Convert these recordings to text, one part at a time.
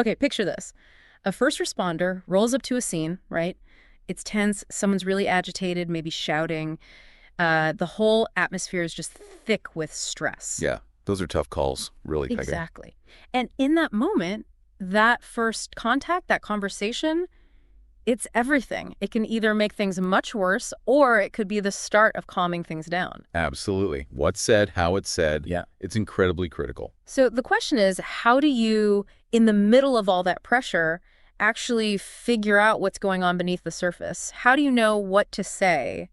Okay, picture this. A first responder rolls up to a scene, right? It's tense, someone's really agitated, maybe shouting. The whole atmosphere is just thick with stress. Yeah, those are tough calls, really, Kage. Exactly. And in that moment, that first contact, that conversation, it's everything. It can either make things much worse, or it could be the start of calming things down. Absolutely. What's said, how it's said, Yeah. it's incredibly critical. So the question is, how do you, in the middle of all that pressure, actually figure out what's going on beneath the surface? How do you know what to say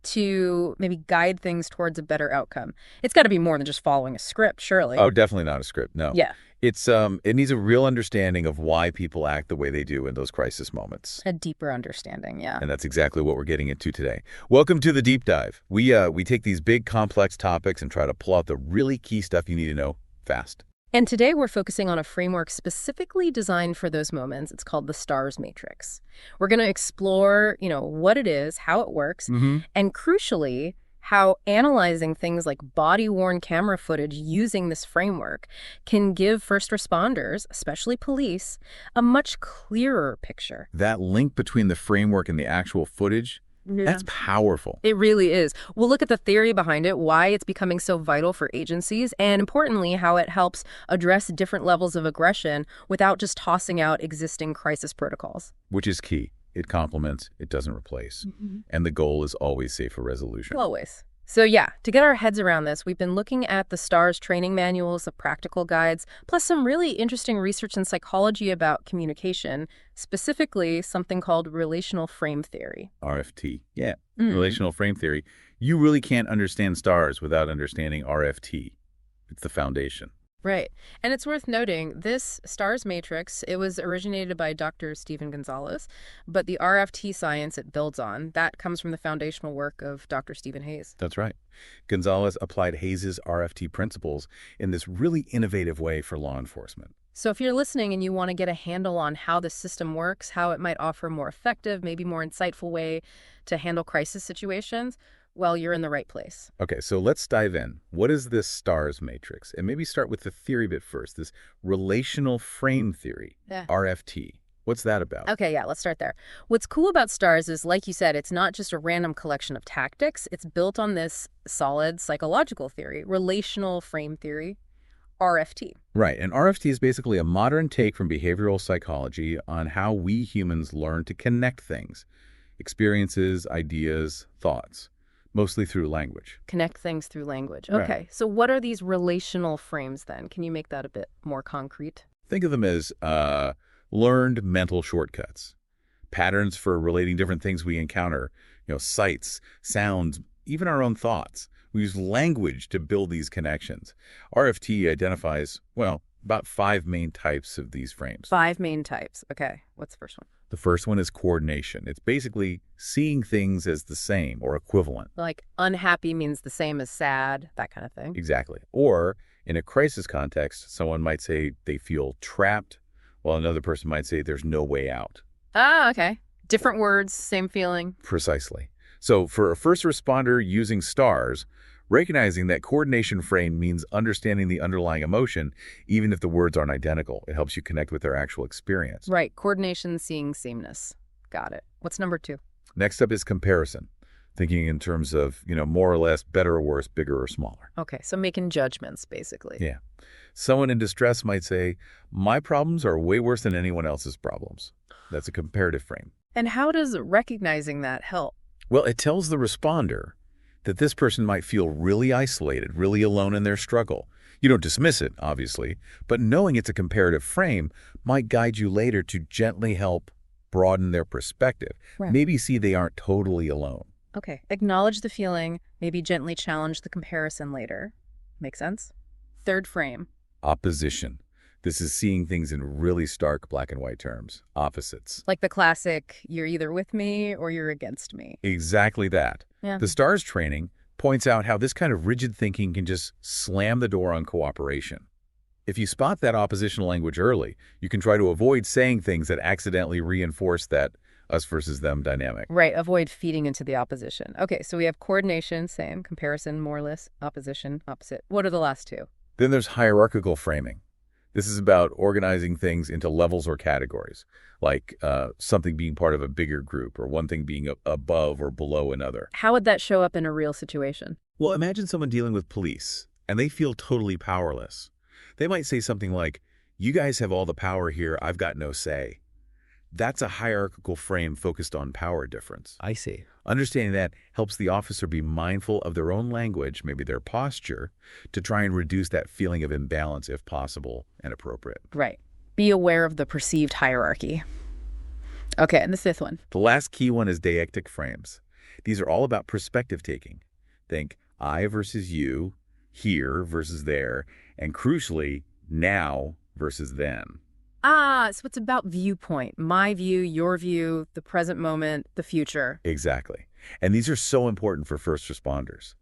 to maybe guide things towards a better outcome? It's got to be more than just following a script, surely. Oh, definitely not a script, no. Yeah. It needs a real understanding of why people act the way they do in those crisis moments. A deeper understanding, yeah. And that's exactly what we're getting into today. Welcome to the Deep Dive. We take these big, complex topics and try to pull out the really key stuff you need to know fast. And today we're focusing on a framework specifically designed for those moments. It's called the S.T.A.R.S matrix. We're going to explore, what it is, how it works, and crucially, how analyzing things like body-worn camera footage using this framework can give first responders, especially police, a much clearer picture. That link between the framework and the actual footage, that's powerful. It really is. We'll look at the theory behind it, why it's becoming so vital for agencies, and importantly, how it helps address different levels of aggression without just tossing out existing crisis protocols. Which is key. It complements, it doesn't replace. And the goal is always safer resolution. Always. So to get our heads around this, we've been looking at the S.T.A.R.S training manuals, the practical guides, plus some really interesting research in psychology about communication, specifically something called Relational Frame Theory. RFT. Yeah, Relational Frame Theory. You really can't understand S.T.A.R.S without understanding RFT. It's the foundation. Right. And it's worth noting, this S.T.A.R.S matrix, it was originated by Dr. Stephen Gonzalez, but the RFT science it builds on, that comes from the foundational work of Dr. Stephen Hayes. That's right. Gonzalez applied Hayes' RFT principles in this really innovative way for law enforcement. So if you're listening and you want to get a handle on how the system works, how it might offer a more effective, maybe more insightful way to handle crisis situations, well, you're in the right place. Okay, so let's dive in. What is this S.T.A.R.S matrix? And maybe start with the theory bit first, this Relational Frame Theory, RFT. What's that about? Okay, let's start there. What's cool about S.T.A.R.S is, like you said, it's not just a random collection of tactics. It's built on this solid psychological theory, Relational Frame Theory, RFT. Right, and RFT is basically a modern take from behavioral psychology on how we humans learn to connect things, experiences, ideas, thoughts. Mostly through language. Connect things through language. Okay, right. So what are these relational frames then? Can you make that a bit more concrete? Think of them as learned mental shortcuts, patterns for relating different things we encounter, sights, sounds, even our own thoughts. We use language to build these connections. RFT identifies, about 5 main types of these frames. 5 main types. Okay, what's the first one? The first one is coordination. It's basically seeing things as the same or equivalent. Like unhappy means the same as sad, that kind of thing. Exactly. Or in a crisis context, someone might say they feel trapped, while another person might say there's no way out. Ah, okay. Different words, same feeling. Precisely. So for a first responder using S.T.A.R.S, recognizing that coordination frame means understanding the underlying emotion, even if the words aren't identical. It helps you connect with their actual experience. Right. Coordination, seeing sameness. Got it. What's number 2? Next up is comparison. Thinking in terms of, more or less, better or worse, bigger or smaller. Okay. So making judgments, basically. Yeah. Someone in distress might say, my problems are way worse than anyone else's problems. That's a comparative frame. And how does recognizing that help? Well, it tells the responder that this person might feel really isolated, really alone in their struggle. You don't dismiss it, obviously, but knowing it's a comparative frame might guide you later to gently help broaden their perspective. Right. Maybe see they aren't totally alone. Okay. Acknowledge the feeling, maybe gently challenge the comparison later. Make sense? Third frame. Opposition. This is seeing things in really stark black and white terms. Opposites. Like the classic, you're either with me or you're against me. Exactly that. Yeah. The S.T.A.R.S training points out how this kind of rigid thinking can just slam the door on cooperation. If you spot that oppositional language early, you can try to avoid saying things that accidentally reinforce that us versus them dynamic. Right. Avoid feeding into the opposition. Okay, so we have coordination, same. Comparison, more or less. Opposition, opposite. What are the last 2? Then there's hierarchical framing. This is about organizing things into levels or categories, like something being part of a bigger group or one thing being above or below another. How would that show up in a real situation? Well, imagine someone dealing with police, and they feel totally powerless. They might say something like, "You guys have all the power here, I've got no say." That's a hierarchical frame focused on power difference. I see. Understanding that helps the officer be mindful of their own language, maybe their posture, to try and reduce that feeling of imbalance if possible and appropriate. Right. Be aware of the perceived hierarchy. Okay, and the fifth one. The last key one is deictic frames. These are all about perspective taking. Think I versus you, here versus there, and crucially, now versus then. So it's about viewpoint. My view, your view, the present moment, the future. Exactly. And these are so important for first responders.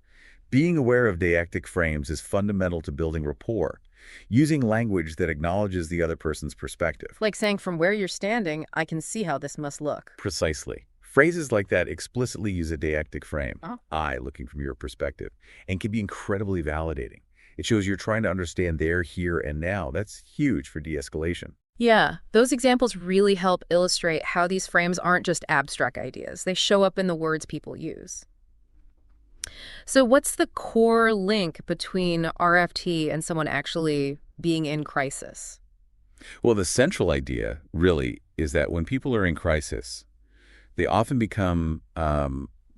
Being aware of deictic frames is fundamental to building rapport, using language that acknowledges the other person's perspective. Like saying, from where you're standing, I can see how this must look. Precisely. Phrases like that explicitly use a deictic frame, Oh. I looking from your perspective, and can be incredibly validating. It shows you're trying to understand their here and now. That's huge for de-escalation. Yeah, those examples really help illustrate how these frames aren't just abstract ideas. They show up in the words people use. So what's the core link between RFT and someone actually being in crisis? Well, the central idea, really, is that when people are in crisis, they often become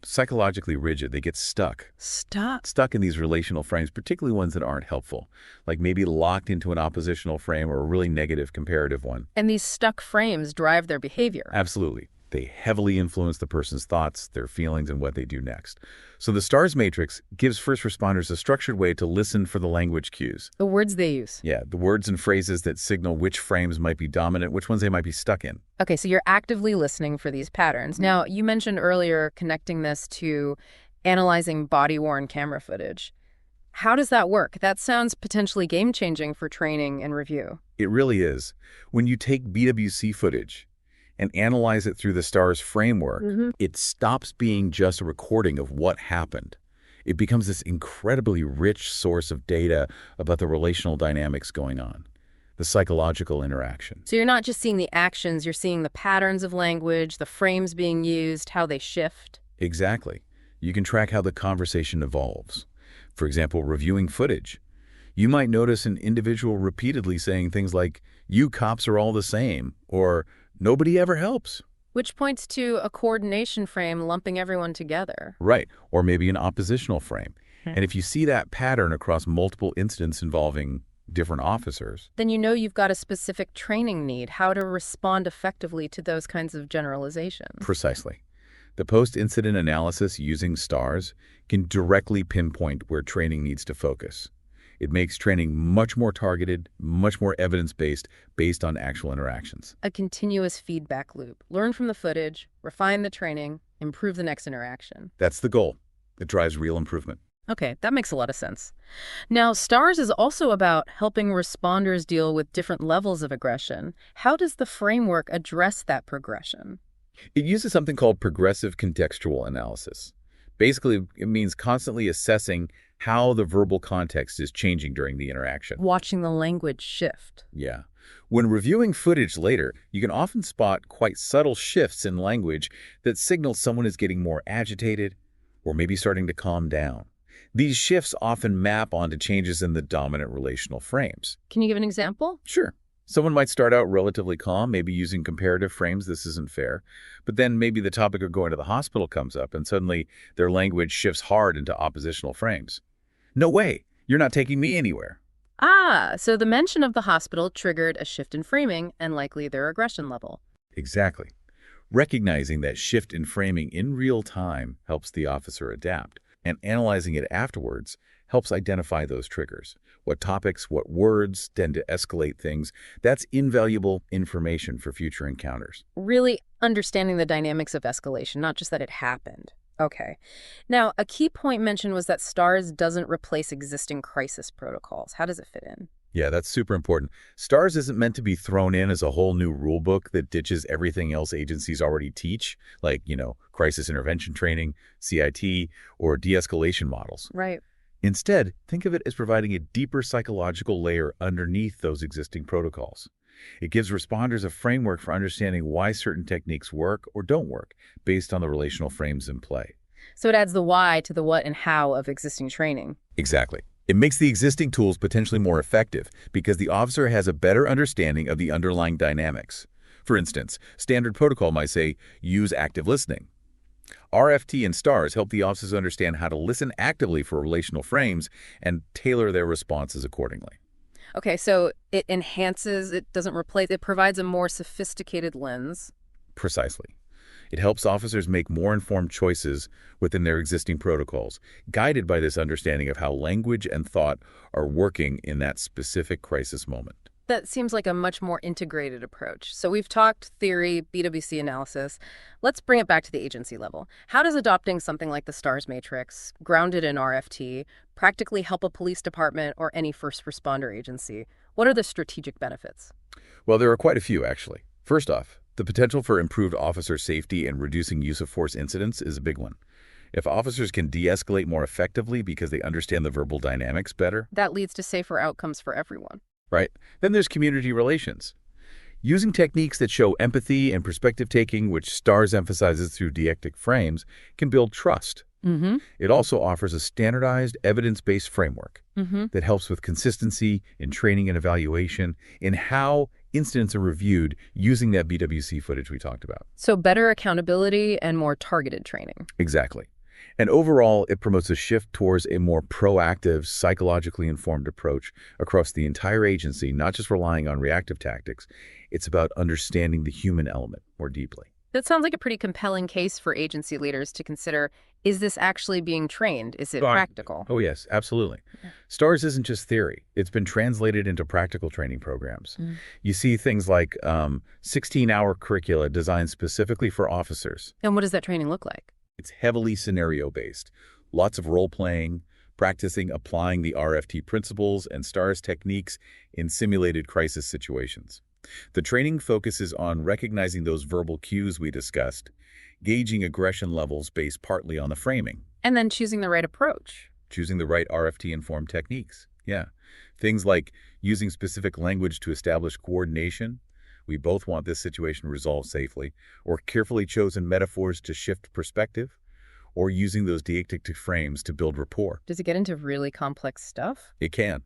psychologically rigid. They get stuck. Stuck in these relational frames, particularly ones that aren't helpful, like maybe locked into an oppositional frame or a really negative comparative one. And these stuck frames drive their behavior. Absolutely. They heavily influence the person's thoughts, their feelings, and what they do next. So the S.T.A.R.S matrix gives first responders a structured way to listen for the language cues. The words they use. Yeah, the words and phrases that signal which frames might be dominant, which ones they might be stuck in. Okay, so you're actively listening for these patterns. Now, you mentioned earlier connecting this to analyzing body-worn camera footage. How does that work? That sounds potentially game-changing for training and review. It really is. When you take BWC footage and analyze it through the S.T.A.R.S framework, it stops being just a recording of what happened. It becomes this incredibly rich source of data about the relational dynamics going on, the psychological interaction. So you're not just seeing the actions, you're seeing the patterns of language, the frames being used, how they shift. Exactly. You can track how the conversation evolves. For example, reviewing footage. You might notice an individual repeatedly saying things like, "You cops are all the same," or "Nobody ever helps." Which points to a coordination frame lumping everyone together. Right, or maybe an oppositional frame. And if you see that pattern across multiple incidents involving different officers, then you know you've got a specific training need, how to respond effectively to those kinds of generalizations. Precisely. The post-incident analysis using S.T.A.R.S can directly pinpoint where training needs to focus. It makes training much more targeted, much more evidence-based, based on actual interactions. A continuous feedback loop. Learn from the footage, refine the training, improve the next interaction. That's the goal. It drives real improvement. Okay, that makes a lot of sense. Now, S.T.A.R.S is also about helping responders deal with different levels of aggression. How does the framework address that progression? It uses something called progressive contextual analysis. Basically, it means constantly assessing how the verbal context is changing during the interaction. Watching the language shift. Yeah. When reviewing footage later, you can often spot quite subtle shifts in language that signal someone is getting more agitated or maybe starting to calm down. These shifts often map onto changes in the dominant relational frames. Can you give an example? Sure. Someone might start out relatively calm, maybe using comparative frames, "This isn't fair." But then maybe the topic of going to the hospital comes up and suddenly their language shifts hard into oppositional frames. "No way, you're not taking me anywhere." So the mention of the hospital triggered a shift in framing and likely their aggression level. Exactly. Recognizing that shift in framing in real time helps the officer adapt, and analyzing it afterwards helps identify those triggers. What topics, what words tend to escalate things. That's invaluable information for future encounters. Really understanding the dynamics of escalation, not just that it happened. Okay. Now, a key point mentioned was that S.T.A.R.S doesn't replace existing crisis protocols. How does it fit in? Yeah, that's super important. S.T.A.R.S isn't meant to be thrown in as a whole new rule book that ditches everything else agencies already teach, like, crisis intervention training, CIT, or de-escalation models. Right. Instead, think of it as providing a deeper psychological layer underneath those existing protocols. It gives responders a framework for understanding why certain techniques work or don't work based on the relational frames in play. So it adds the why to the what and how of existing training. Exactly. It makes the existing tools potentially more effective because the officer has a better understanding of the underlying dynamics. For instance, standard protocol might say, use active listening. RFT and S.T.A.R.S help the officers understand how to listen actively for relational frames and tailor their responses accordingly. Okay, so it enhances, it doesn't replace, it provides a more sophisticated lens. Precisely. It helps officers make more informed choices within their existing protocols, guided by this understanding of how language and thought are working in that specific crisis moment. That seems like a much more integrated approach. So we've talked theory, BWC analysis. Let's bring it back to the agency level. How does adopting something like the S.T.A.R.S matrix, grounded in RFT, practically help a police department or any first responder agency? What are the strategic benefits? Well, there are quite a few, actually. First off, the potential for improved officer safety and reducing use of force incidents is a big one. If officers can de-escalate more effectively because they understand the verbal dynamics better, That leads to safer outcomes for everyone. right? Then there's community relations. Using techniques that show empathy and perspective-taking, which S.T.A.R.S emphasizes through deictic frames, can build trust. Mm-hmm. It also offers a standardized, evidence-based framework that helps with consistency in training and evaluation in how incidents are reviewed using that BWC footage we talked about. So better accountability and more targeted training. Exactly. And overall, it promotes a shift towards a more proactive, psychologically informed approach across the entire agency, not just relying on reactive tactics. It's about understanding the human element more deeply. That sounds like a pretty compelling case for agency leaders to consider, is this actually being trained? Is it practical? Oh, yes, absolutely. S.T.A.R.S isn't just theory. It's been translated into practical training programs. You see things like 16-hour curricula designed specifically for officers. And what does that training look like? It's heavily scenario-based. Lots of role-playing, practicing applying the RFT principles and S.T.A.R.S techniques in simulated crisis situations. The training focuses on recognizing those verbal cues we discussed, gauging aggression levels based partly on the framing. And then choosing the right approach. Choosing the right RFT-informed techniques. Yeah. Things like using specific language to establish coordination. We both want this situation resolved safely. Or carefully chosen metaphors to shift perspective. Or using those deictic frames to build rapport. Does it get into really complex stuff? It can.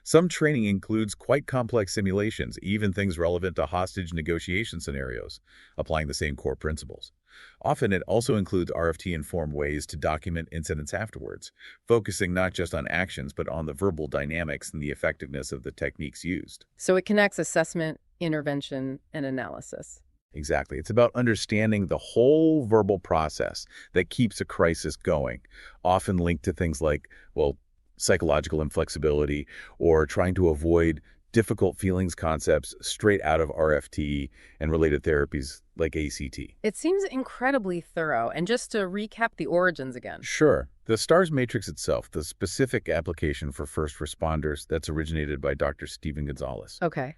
Some training includes quite complex simulations, even things relevant to hostage negotiation scenarios, applying the same core principles. Often it also includes RFT-informed ways to document incidents afterwards, focusing not just on actions but on the verbal dynamics and the effectiveness of the techniques used. So it connects assessment, intervention, and analysis. Exactly. It's about understanding the whole verbal process that keeps a crisis going, often linked to things like, well, psychological inflexibility or trying to avoid difficult feelings concepts straight out of RFT and related therapies like ACT. It seems incredibly thorough. And just to recap the origins again. Sure. The S.T.A.R.S matrix itself, the specific application for first responders, that's originated by Dr. Stephen Gonzalez. Okay.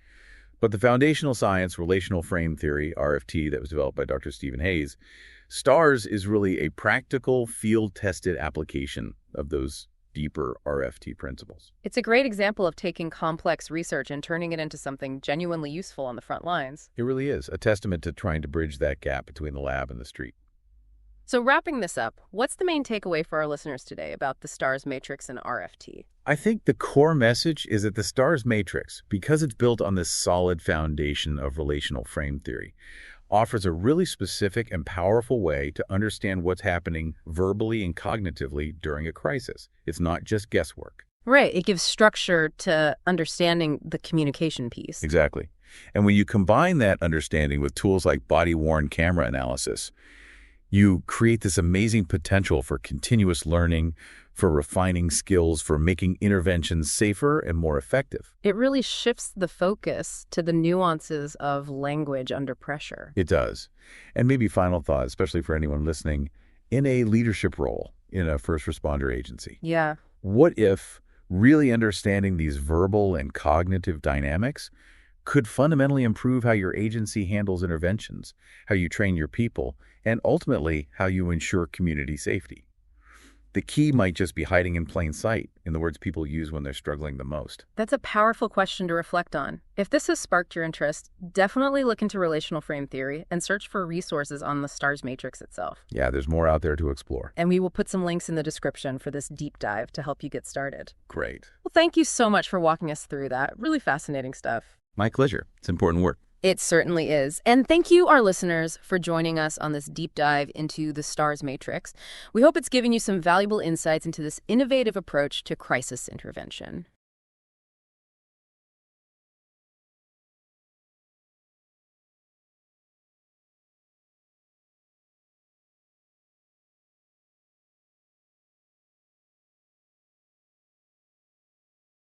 But the foundational science, relational frame theory, RFT, that was developed by Dr. Stephen Hayes, S.T.A.R.S is really a practical, field-tested application of those deeper RFT principles. It's a great example of taking complex research and turning it into something genuinely useful on the front lines. It really is a testament to trying to bridge that gap between the lab and the street. So wrapping this up, what's the main takeaway for our listeners today about the S.T.A.R.S matrix and RFT? I think the core message is that the S.T.A.R.S matrix, because it's built on this solid foundation of relational frame theory, offers a really specific and powerful way to understand what's happening verbally and cognitively during a crisis. It's not just guesswork. Right. It gives structure to understanding the communication piece. Exactly. And when you combine that understanding with tools like body-worn camera analysis, you create this amazing potential for continuous learning, for refining skills, for making interventions safer and more effective. It really shifts the focus to the nuances of language under pressure. It does. And maybe final thought, especially for anyone listening, in a leadership role in a first responder agency. Yeah. What if really understanding these verbal and cognitive dynamics could fundamentally improve how your agency handles interventions, how you train your people, and ultimately how you ensure community safety? The key might just be hiding in plain sight, in the words people use when they're struggling the most. That's a powerful question to reflect on. If this has sparked your interest, definitely look into relational frame theory and search for resources on the S.T.A.R.S matrix itself. Yeah, there's more out there to explore. And we will put some links in the description for this deep dive to help you get started. Great. Well, thank you so much for walking us through that. Really fascinating stuff. My pleasure. It's important work. It certainly is. And thank you, our listeners, for joining us on this deep dive into the S.T.A.R.S matrix. We hope it's given you some valuable insights into this innovative approach to crisis intervention.